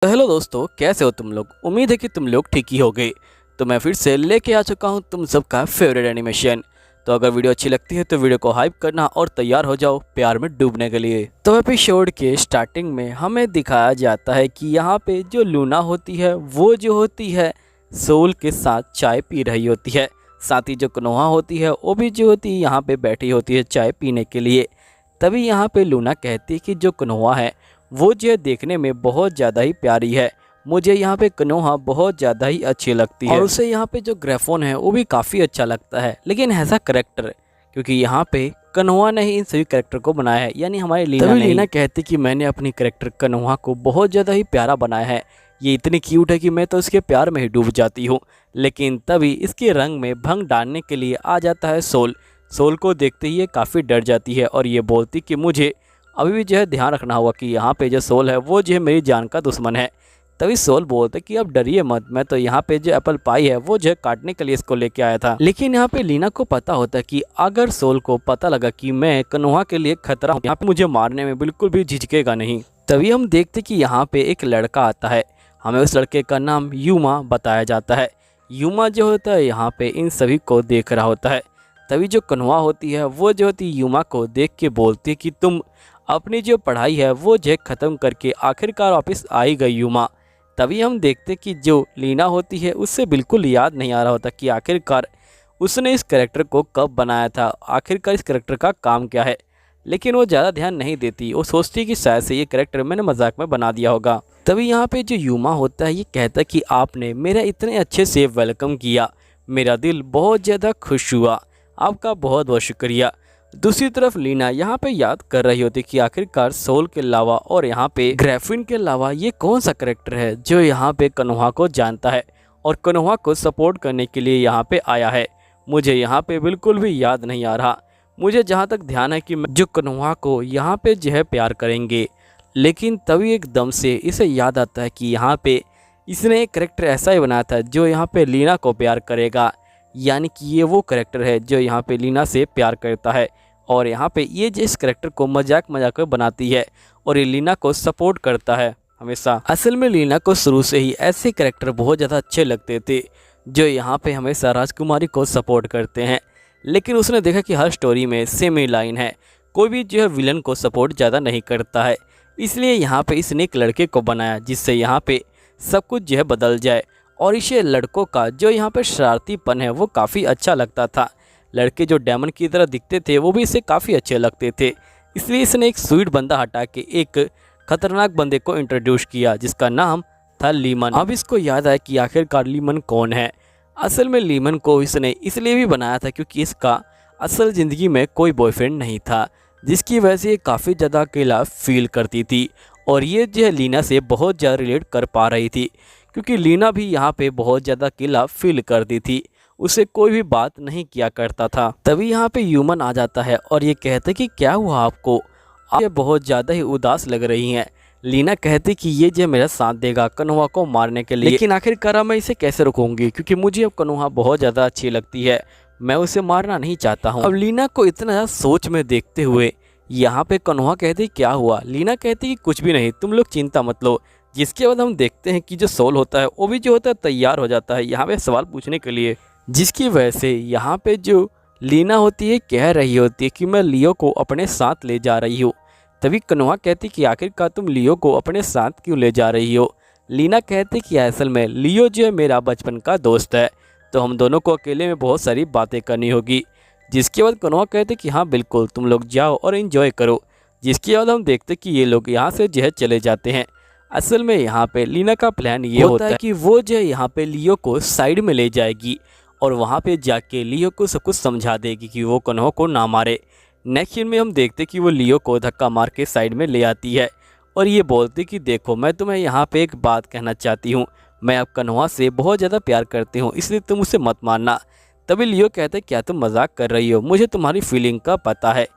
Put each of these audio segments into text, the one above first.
तो हेलो दोस्तों, कैसे हो तुम लोग। उम्मीद है कि तुम लोग ठीक ही होगे। तो मैं फिर से लेके आ चुका हूँ तुम सबका फेवरेट एनिमेशन। तो अगर वीडियो अच्छी लगती है तो वीडियो को हाइप करना और तैयार हो जाओ प्यार में डूबने के लिए। तो एपिसोड के स्टार्टिंग में हमें दिखाया जाता है कि यहाँ पे जो लूना होती है वो जो होती है सोल के साथ चाय पी रही होती है। साथ ही जो कनोहा होती है वो भी जो होती है यहाँ पे बैठी होती है चाय पीने के लिए। तभी यहाँ पे लूना कहती है कि जो कनोहा है वो जो देखने में बहुत ज़्यादा ही प्यारी है। मुझे यहाँ पे कनोहा बहुत ज़्यादा ही अच्छी लगती है और उसे यहाँ पे जो ग्राफोन है वो भी काफ़ी अच्छा लगता है। लेकिन ऐसा करेक्टर, क्योंकि यहाँ पे कनोहा ने ही इन सभी करेक्टर को बनाया है, यानी हमारे लीना कहती कि मैंने अपनी करेक्टर कनोहा को बहुत ज़्यादा ही प्यारा बनाया है। ये इतनी क्यूट है कि मैं तो इसके प्यार में ही डूब जाती हूँ। लेकिन तभी इसके रंग में भंग डालने के लिए आ जाता है सोल। सोल को देखते ही ये काफ़ी डर जाती है और ये बोलती कि मुझे अभी भी जो है ध्यान रखना होगा कि यहाँ पे जो सोल है वो जो है मेरी जान का दुश्मन है। तभी सोल बोलते कि अब डरिए मत, मैं तो यहाँ पे जो एप्पल पाई है वो जो है काटने के लिए इसको लेके आया था। लेकिन यहाँ पे लीना को पता होता है कि अगर सोल को पता लगा कि मैं कनोहा के लिए खतरा हूँ, यहाँ पे मुझे मारने में बिल्कुल भी झिझकेगा नहीं। तभी हम देखते कि यहाँ पे एक लड़का आता है। हमें उस लड़के का नाम यूमा बताया जाता है। यूमा जो होता है यहाँ पे इन सभी को देख रहा होता है। तभी जो कनोहा होती है वो जो होती है यूमा को देख के बोलती है कि तुम अपनी जो पढ़ाई है वो जो ख़त्म करके आखिरकार वापस आई गई यूमा। तभी हम देखते कि जो लीना होती है उससे बिल्कुल याद नहीं आ रहा होता कि आखिरकार उसने इस करैक्टर को कब बनाया था, आखिरकार इस करैक्टर का काम क्या है। लेकिन वो ज़्यादा ध्यान नहीं देती, वो सोचती कि शायद से ये करैक्टर मैंने मजाक में बना दिया होगा। तभी यहाँ पे जो यूमा होता है ये कहता है कि आपने मेरा इतने अच्छे से वेलकम किया, मेरा दिल बहुत ज़्यादा खुश हुआ, आपका बहुत बहुत शुक्रिया। दूसरी तरफ लीना यहाँ पे याद कर रही होती कि आखिरकार सोल के अलावा और यहाँ पे ग्रैफिन के अलावा ये कौन सा करैक्टर है जो यहाँ पे कनोहा को जानता है और कनोहा को सपोर्ट करने के लिए यहाँ पे आया है। मुझे यहाँ पे बिल्कुल भी याद नहीं आ रहा। मुझे जहाँ तक ध्यान है कि जो कनोहा को यहाँ पे जो है प्यार करेंगे। लेकिन तभी एकदम से इसे याद आता है कि यहाँ पे इसने एक करैक्टर ऐसा ही बनाया था जो यहाँ पे लीना को प्यार करेगा, यानी कि ये वो करैक्टर है जो यहाँ पे लीना से प्यार करता है। और यहाँ पे ये जिस करैक्टर को मजाक में बनाती है और ये लीना को सपोर्ट करता है हमेशा। असल में लीना को शुरू से ही ऐसे करैक्टर बहुत ज़्यादा अच्छे लगते थे जो यहाँ पे हमेशा राजकुमारी को सपोर्ट करते हैं। लेकिन उसने देखा कि हर स्टोरी में सेम ही लाइन है, कोई भी जो है विलन को सपोर्ट ज़्यादा नहीं करता है। इसलिए यहाँ पे इसने एक लड़के को बनाया जिससे यहाँ पे सब कुछ जो है बदल जाए। और इसे लड़कों का जो यहाँ पे शरारतीपन है वो काफ़ी अच्छा लगता था। लड़के जो डायमंड की तरह दिखते थे वो भी इसे काफ़ी अच्छे लगते थे। इसलिए इसने एक स्वीट बंदा हटा के एक खतरनाक बंदे को इंट्रोड्यूस किया जिसका नाम था लीमन। अब इसको याद आया कि आखिरकार लीमन कौन है। असल में लीमन को इसने इसलिए भी बनाया था क्योंकि इसका असल ज़िंदगी में कोई बॉयफ्रेंड नहीं था, जिसकी वजह से ये काफ़ी ज़्यादा अकेला फील करती थी। और ये जो है लीना से बहुत ज़्यादा रिलेट कर पा रही थी क्योंकि लीना भी यहाँ पे बहुत ज़्यादा अकेला फील करती थी, उसे कोई भी बात नहीं किया करता था। तभी यहाँ पे ह्यूमन आ जाता है और ये कहते कि क्या हुआ आपको, आप ये बहुत ज़्यादा ही उदास लग रही हैं। लीना कहती कि ये जो मेरा साथ देगा कनोहा को मारने के लिए, लेकिन आखिरकार मैं इसे कैसे रोकूंगी क्योंकि मुझे अब कनोहा बहुत ज़्यादा अच्छी लगती है, मैं उसे मारना नहीं चाहता हूँ। अब लीना को इतना ज़्यादा सोच में देखते हुए यहाँ पे कनोहा कहती क्या हुआ। लीना कहती कि कुछ भी नहीं, तुम लोग चिंता मत लो। जिसके बाद हम देखते हैं कि जो सोल होता है वो भी जो होता है तैयार हो जाता है यहाँ पे सवाल पूछने के लिए, जिसकी वजह से यहाँ पे जो लीना होती है कह रही होती है कि मैं लियो को अपने साथ ले जा रही हूँ। तभी कनोहा कहती कि आखिरकार तुम लियो को अपने साथ क्यों ले जा रही हो। लीना कहती कि असल में लियो जो है मेरा बचपन का दोस्त है, तो हम दोनों को अकेले में बहुत सारी बातें करनी होगी। जिसके बाद कनोहा कहते कि हाँ बिल्कुल तुम लोग जाओ और इन्जॉय करो। जिसके बाद हम देखते कि ये लोग यहाँ से जो है चले जाते हैं। असल में यहाँ पे लीना का प्लान ये होता है कि वो जो है यहाँ पे लियो को साइड में ले जाएगी और वहाँ पे जाके लियो को सब कुछ समझा देगी कि वो कनोहा को ना मारे। नेक्स्ट सीन में हम देखते कि वो लियो को धक्का मार के साइड में ले आती है और ये बोलती कि देखो मैं तुम्हें यहाँ पे एक बात कहना चाहती हूँ, मैं अब कनोहा से बहुत ज़्यादा प्यार करती हूँ, इसलिए तुम उसे मत मारना। तभी लियो कहते क्या तुम मजाक कर रही हो, मुझे तुम्हारी फीलिंग का पता है,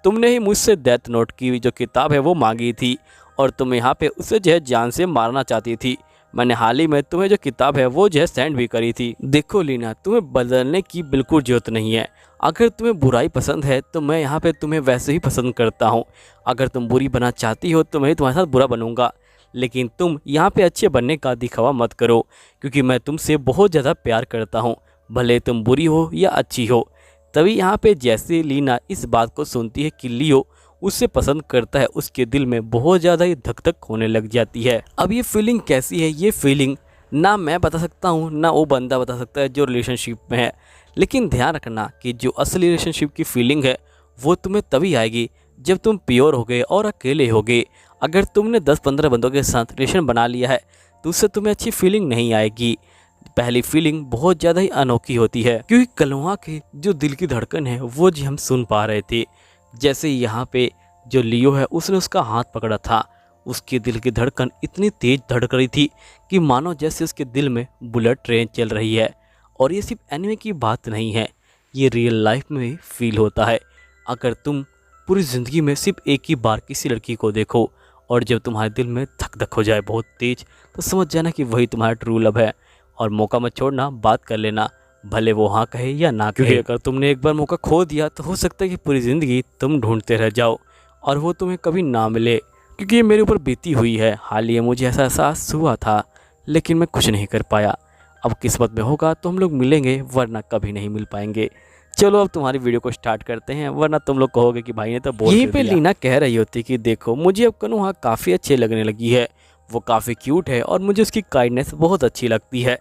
तुमने ही मुझसे डेथ नोट की जो किताब है वो मांगी थी और तुम यहाँ पे उसे जो है जान से मारना चाहती थी। मैंने हाल ही में तुम्हें जो किताब है वो जो है सेंड भी करी थी। देखो लीना, तुम्हें बदलने की बिल्कुल जरूरत नहीं है। अगर तुम्हें बुराई पसंद है तो मैं यहाँ पे तुम्हें वैसे ही पसंद करता हूँ। अगर तुम बुरी बनना चाहती हो तो मैं तुम्हारे साथ बुरा बनूंगा। लेकिन तुम यहाँ पे अच्छे बनने का दिखावा मत करो, क्योंकि मैं तुमसे बहुत ज़्यादा प्यार करता हूँ, भले तुम बुरी हो या अच्छी हो। तभी यहाँ पे जैसे लीना इस बात को सुनती है कि लियो उससे पसंद करता है, उसके दिल में बहुत ज़्यादा ही धक धक होने लग जाती है। अब ये फीलिंग कैसी है, ये फीलिंग ना मैं बता सकता हूँ ना वो बंदा बता सकता है जो रिलेशनशिप में है। लेकिन ध्यान रखना कि जो असली रिलेशनशिप की फीलिंग है वो तुम्हें तभी आएगी जब तुम प्योर होगे और अकेले होगे। अगर तुमने 10-15 बंदों के साथ रिलेशन बना लिया है तो उससे तुम्हें अच्छी फीलिंग नहीं आएगी। पहली फीलिंग बहुत ज़्यादा ही अनोखी होती है, क्योंकि कन्वा के जो दिल की धड़कन है वो जी हम सुन पा रहे थे। जैसे यहाँ पे जो लियो है उसने उसका हाथ पकड़ा था, उसके दिल की धड़कन इतनी तेज धड़क रही थी कि मानो जैसे उसके दिल में बुलेट ट्रेन चल रही है। और ये सिर्फ एनिमे की बात नहीं है, ये रियल लाइफ में भी फील होता है। अगर तुम पूरी ज़िंदगी में सिर्फ एक ही बार किसी लड़की को देखो और जब तुम्हारे दिल में धक धक हो जाए बहुत तेज, तो समझ जाना कि वही तुम्हारा ट्रू लव है। और मौका मत छोड़ना, बात कर लेना, भले वो हाँ कहे या ना कहे। क्योंकि अगर तुमने एक बार मौका खो दिया तो हो सकता है कि पूरी ज़िंदगी तुम ढूंढते रह जाओ और वो तुम्हें कभी ना मिले। क्योंकि ये मेरे ऊपर बीती हुई है, हाल ही मुझे ऐसा एहसास हुआ था, लेकिन मैं कुछ नहीं कर पाया। अब किस्मत में होगा तो हम लोग मिलेंगे, वरना कभी नहीं मिल पाएंगे। चलो अब तुम्हारी वीडियो को स्टार्ट करते हैं, वरना तुम लोग कहोगे कि भाई ने तो बोल यहीं पे लीना कह रही होती कि देखो मुझे अब कन्वा काफ़ी अच्छी लगने लगी है, वो काफ़ी क्यूट है और मुझे उसकी काइंडनेस बहुत अच्छी लगती है।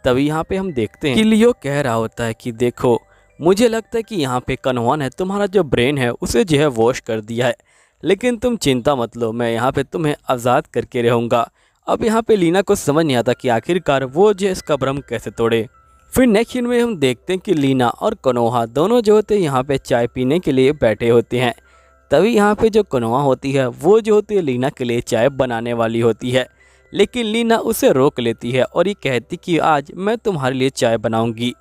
तभी यहाँ पे हम देखते हैं कि लियो कह रहा होता है कि देखो मुझे लगता है कि यहाँ पे कन्वा ने तुम्हारा जो ब्रेन है उसे जो है वॉश कर दिया है, लेकिन तुम चिंता मत लो, मैं यहाँ पे तुम्हें आज़ाद करके रहूँगा। अब यहाँ पे लीना को समझ नहीं आता कि आखिरकार वो जो इसका भ्रम कैसे तोड़े। फिर नेक्स्ट सीन में हम देखते हैं कि लीना और कनोहा दोनों जो होते हैं यहाँ पे चाय पीने के लिए बैठे होते हैं। तभी यहाँ पे जो कनोहा होती है वो जो होती है लीना के लिए चाय बनाने वाली होती है, लेकिन लीना उसे रोक लेती है और ये कहती कि आज मैं तुम्हारे लिए चाय बनाऊंगी।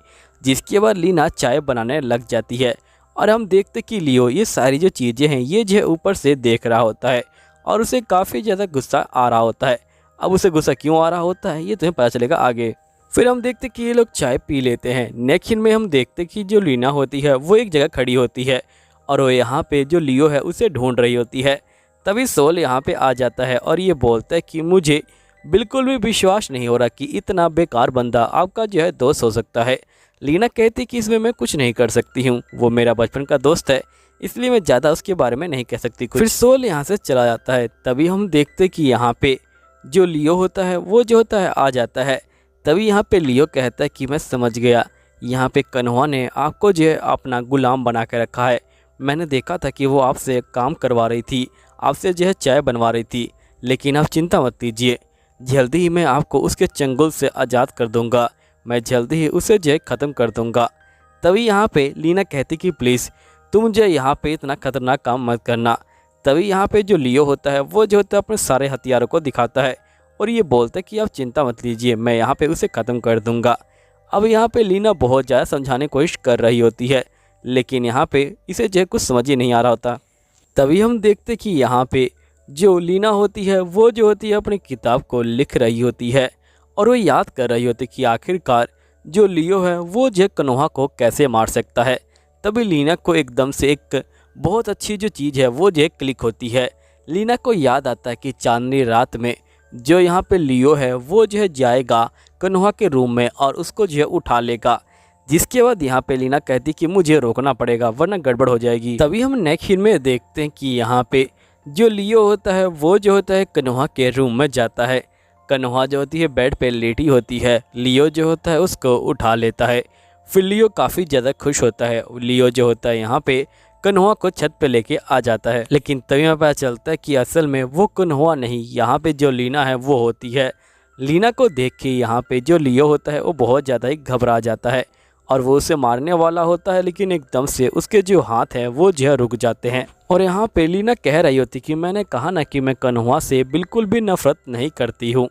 जिसके बाद लीना चाय बनाने लग जाती है और हम देखते कि लियो ये सारी जो चीज़ें हैं ये जो ऊपर से देख रहा होता है और उसे काफ़ी ज़्यादा गुस्सा आ रहा होता है। अब उसे गुस्सा क्यों आ रहा होता है ये तुम्हें पता चलेगा आगे। फिर हम देखते कि ये लोग चाय पी लेते हैं। नेक्स्ट सीन में हम देखते कि जो लीना होती है वो एक जगह खड़ी होती है और वो यहाँ पे जो लियो है उसे ढूंढ रही होती है। तभी सोल यहाँ पे आ जाता है और ये बोलता है कि मुझे बिल्कुल भी विश्वास नहीं हो रहा कि इतना बेकार बंदा आपका जो है दोस्त हो सकता है। लीना कहती कि इसमें मैं कुछ नहीं कर सकती हूँ, वो मेरा बचपन का दोस्त है, इसलिए मैं ज़्यादा उसके बारे में नहीं कह सकती कुछ। फिर सोल यहाँ से चला जाता है। तभी हम देखते कि यहाँ पे जो लियो होता है वो जो होता है आ जाता है। तभी यहाँ पे लियो कहता है कि मैं समझ गया, यहाँ पे कन्वा ने आपको जो है अपना गुलाम बना के रखा है। मैंने देखा था कि वो आपसे काम करवा रही थी, आपसे जो है चाय बनवा रही थी, लेकिन आप चिंता मत कीजिए, जल्दी ही मैं आपको उसके चंगुल से आज़ाद कर दूंगा, मैं जल्दी ही उसे जो है ख़त्म कर दूंगा। तभी यहाँ पे लीना कहती कि प्लीज़ तुम जो यहाँ पे इतना खतरनाक काम मत करना। तभी यहाँ पे जो लियो होता है वो जो होता है अपने सारे हथियारों को दिखाता है और ये बोलता है कि आप चिंता मत लीजिए, मैं यहाँ पे उसे ख़त्म कर दूंगा। अब यहाँ पे लीना बहुत ज़्यादा समझाने की कोशिश कर रही होती है, लेकिन यहाँ पे इसे जो कुछ समझ ही नहीं आ रहा होता। तभी हम देखते कि यहाँ पे जो लीना होती है वो जो होती है अपनी किताब को लिख रही होती है और वो याद कर रही होती है कि आखिरकार जो लियो है वो जो कन्वा को कैसे मार सकता है। तभी लीना को एकदम से एक बहुत अच्छी जो चीज़ है वो जो क्लिक होती है। लीना को याद आता है कि चांदनी रात में जो यहाँ पे लियो है वो जो है जाएगा कन्वा के रूम में और उसको जो है उठा लेगा। जिसके बाद यहाँ पे लीना कहती कि मुझे रोकना पड़ेगा वरना गड़बड़ हो जाएगी। तभी हम नेक्स्ट सीन में देखते हैं कि यहाँ पे जो लियो होता है वो जो होता है कन्वा के रूम में जाता है। कन्वा जो होती है बेड पे लेटी होती है, लियो जो होता है उसको उठा लेता है। फिर लियो काफ़ी ज़्यादा खुश होता है। लियो जो होता है यहाँ पे कन्वा को छत पे लेके आ जाता है, लेकिन तभी हमें पता चलता है कि असल में वो कन्वा नहीं, यहाँ पे जो लीना है वो होती है। लीना को देख के यहाँ पे जो लियो होता है वो बहुत ज़्यादा ही घबरा जाता है और वो उसे मारने वाला होता है, लेकिन एकदम से उसके जो हाथ हैं वो जो रुक जाते हैं। और यहाँ पे लीना कह रही होती कि मैंने कहा ना कि मैं कन्वा से बिल्कुल भी नफरत नहीं करती हूँ,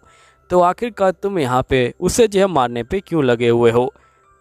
तो आखिरकार तुम यहाँ पे उसे जो है मारने पे क्यों लगे हुए हो।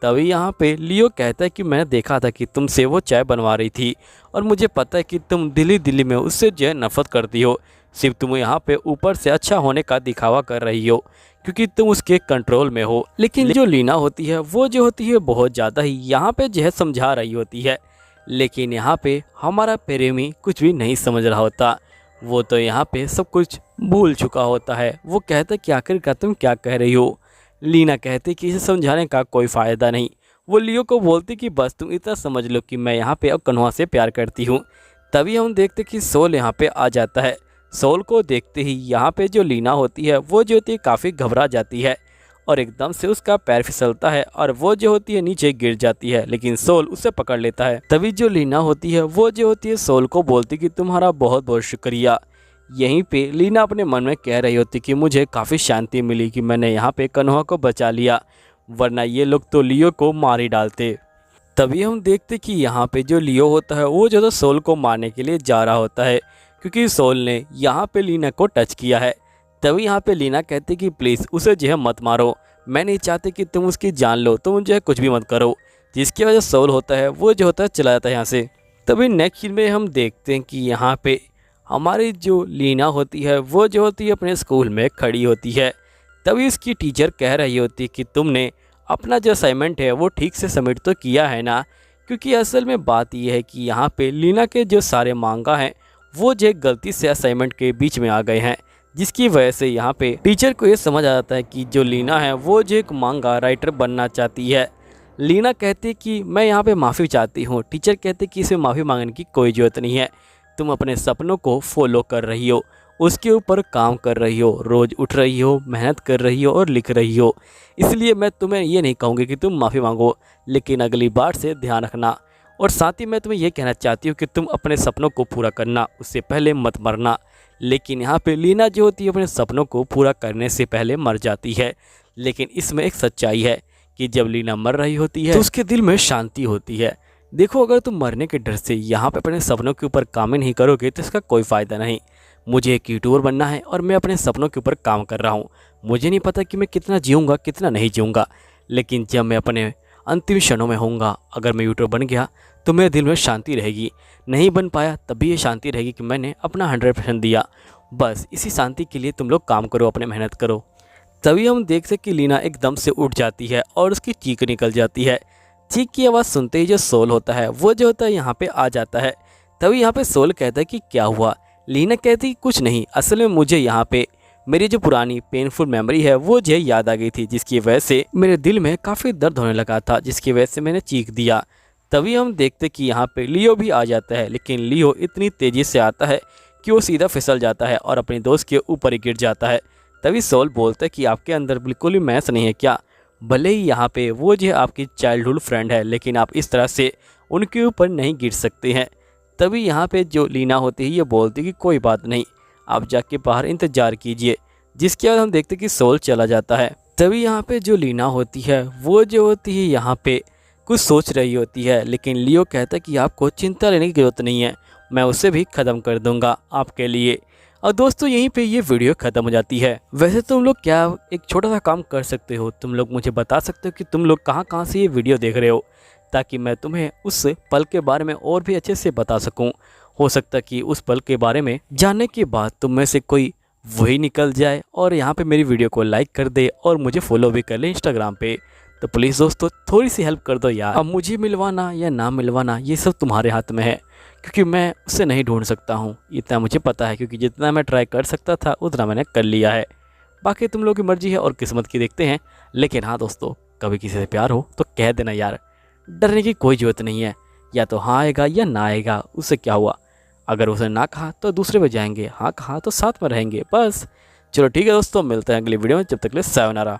तभी यहाँ पे लियो कहता है कि मैंने देखा था कि तुमसे वो चाय बनवा रही थी और मुझे पता है कि तुम दिली में उससे जो है नफरत करती हो, सिर्फ तुम यहाँ पे ऊपर से अच्छा होने का दिखावा कर रही हो क्योंकि तुम उसके कंट्रोल में हो। लेकिन जो लीना होती है वो जो होती है बहुत ज़्यादा ही यहाँ पे जो है समझा रही होती है, लेकिन यहाँ पे हमारा प्रेमी कुछ भी नहीं समझ रहा होता। वो तो यहाँ पे सब कुछ भूल चुका होता है। वो कहता कि आखिरकार तुम क्या कह रही हो। लीना कहती कि इसे समझाने का कोई फ़ायदा नहीं। वो लियो को बोलती कि बस तुम इतना समझ लो कि मैं यहाँ पे अब कन्वा से प्यार करती हूँ। तभी हम देखते कि सोल यहाँ पे आ जाता है। सोल को देखते ही यहाँ पे जो लीना होती है वो जो होती है काफ़ी घबरा जाती है और एकदम से उसका पैर फिसलता है और वो जो होती है नीचे गिर जाती है, लेकिन सोल उसे पकड़ लेता है। तभी जो लीना होती है वो जो होती है सोल को बोलती कि तुम्हारा बहुत बहुत शुक्रिया। यहीं पे लीना अपने मन में कह रही होती कि मुझे काफ़ी शांति मिली कि मैंने यहाँ पे कन्वा को बचा लिया, वरना ये लोग तो लियो को मार ही डालते। तभी हम देखते कि यहाँ पे जो लियो होता है वो जो सोल को मारने के लिए जा रहा होता है, क्योंकि सोल ने यहाँ पे लीना को टच किया है। तभी यहाँ पे लीना कहती कि प्लीज़ उसे जो है मत मारो, मैं नहीं चाहती कि तुम उसकी जान लो, तुम जो है कुछ भी मत करो। जिसकी वजह से सोल होता है वो जो होता है चला जाता है यहाँ से। तभी नेक्स्ट सीन में हम देखते हैं कि यहाँ पे हमारी जो लीना होती है वो जो होती है अपने स्कूल में खड़ी होती है। तभी उसकी टीचर कह रही होती है कि तुमने अपना जो असाइनमेंट है वो ठीक से सबमिट तो किया है ना, क्योंकि असल में बात यह है कि यहाँ पे लीना के जो सारे मांगा हैं वो जो गलती से असाइनमेंट के बीच में आ गए हैं, जिसकी वजह से यहाँ पे टीचर को ये समझ आ जाता है कि जो लीना है वो जो एक मांगा राइटर बनना चाहती है। लीना कहती कि मैं यहाँ पे माफ़ी चाहती हूँ। टीचर कहते कि इसे माफ़ी मांगने की कोई ज़रूरत नहीं है, तुम अपने सपनों को फॉलो कर रही हो, उसके ऊपर काम कर रही हो, रोज़ उठ रही हो, मेहनत कर रही हो और लिख रही हो। इसलिए मैं तुम्हें ये नहीं कहूँगी कि तुम माफ़ी मांगो, लेकिन अगली बार से ध्यान रखना। और साथ ही मैं तुम्हें ये कहना चाहती हूँ कि तुम अपने सपनों को पूरा करना, उससे पहले मत मरना। लेकिन यहाँ पे लीना जो होती है अपने सपनों को पूरा करने से पहले मर जाती है। लेकिन इसमें एक सच्चाई है कि जब लीना मर रही होती है तो उसके दिल में शांति होती है। देखो, अगर तुम मरने के डर से यहाँ पे अपने सपनों के ऊपर काम ही नहीं करोगे तो इसका कोई फ़ायदा नहीं। मुझे एक यूट्यूबर बनना है और मैं अपने सपनों के ऊपर काम कर रहा हूँ। मुझे नहीं पता कि मैं कितना जीऊँगा कितना नहीं जीऊँगा, लेकिन जब मैं अपने अंतिम क्षणों में होऊंगा, अगर मैं यूट्यूबर बन गया तो मेरे दिल में शांति रहेगी। नहीं बन पाया तब भी ये शांति रहेगी कि मैंने अपना 100% दिया। बस इसी शांति के लिए तुम लोग काम करो, अपने मेहनत करो। तभी हम देखते कि लीना एकदम से उठ जाती है और उसकी चीख निकल जाती है। चीख की आवाज़ सुनते ही जो सोल होता है वो जो होता है यहाँ पे आ जाता है। तभी यहाँ पे सोल कहता है कि क्या हुआ। लीना कहती कुछ नहीं, असल में मुझे यहाँ पे मेरी जो पुरानी पेनफुल मेमोरी है वो जो याद आ गई थी, जिसकी वजह से मेरे दिल में काफ़ी दर्द होने लगा था, जिसकी वजह से मैंने चीख दिया। तभी हम देखते कि यहाँ पे लियो भी आ जाता है, लेकिन लियो इतनी तेज़ी से आता है कि वो सीधा फिसल जाता है और अपने दोस्त के ऊपर ही गिर जाता है। तभी सोल बोलता है कि आपके अंदर बिल्कुल ही मैस नहीं है क्या। भले ही यहाँ पे वो जो आपकी चाइल्डहुड फ्रेंड है, लेकिन आप इस तरह से उनके ऊपर नहीं गिर सकते हैं। तभी यहाँ पे जो लीना होती है ये बोलती कि कोई बात नहीं, आप जाके बाहर इंतज़ार कीजिए। जिसके बाद हम देखते कि सोल चला जाता है। तभी यहाँ पे जो लीना होती है वो जो होती है यहाँ पे कुछ सोच रही होती है, लेकिन लियो कहता है कि आपको चिंता लेने की ज़रूरत नहीं है, मैं उसे भी ख़त्म कर दूंगा आपके लिए। और दोस्तों यहीं पे ये वीडियो ख़त्म हो जाती है। वैसे तुम लोग क्या एक छोटा सा काम कर सकते हो, तुम लोग मुझे बता सकते हो कि तुम लोग कहाँ कहाँ से ये वीडियो देख रहे हो, ताकि मैं तुम्हें उस पल के बारे में और भी अच्छे से बता सकूं। हो सकता कि उस पल के बारे में जानने के बाद तुम में से कोई वही निकल जाए और यहाँ पे मेरी वीडियो को लाइक कर दे और मुझे फॉलो भी कर ले इंस्टाग्राम पे। तो प्लीज़ दोस्तों थोड़ी सी हेल्प कर दो यार। अब मुझे मिलवाना या ना मिलवाना ये सब तुम्हारे हाथ में है, क्योंकि मैं उसे नहीं ढूंढ सकता हूँ, इतना मुझे पता है, क्योंकि जितना मैं ट्राई कर सकता था उतना मैंने कर लिया है। बाकी तुम लोगों की मर्जी है और किस्मत की देखते हैं। लेकिन हाँ दोस्तों, कभी किसी से प्यार हो तो कह देना यार, डरने की कोई ज़रूरत नहीं है। या तो हाँ आएगा या ना आएगा, उससे क्या हुआ। अगर उसने ना कहा तो दूसरे पे जाएंगे, हाँ कहा तो साथ में रहेंगे, बस। चलो ठीक है दोस्तों, मिलते हैं अगली वीडियो में, जब तक के लिए सायोनारा।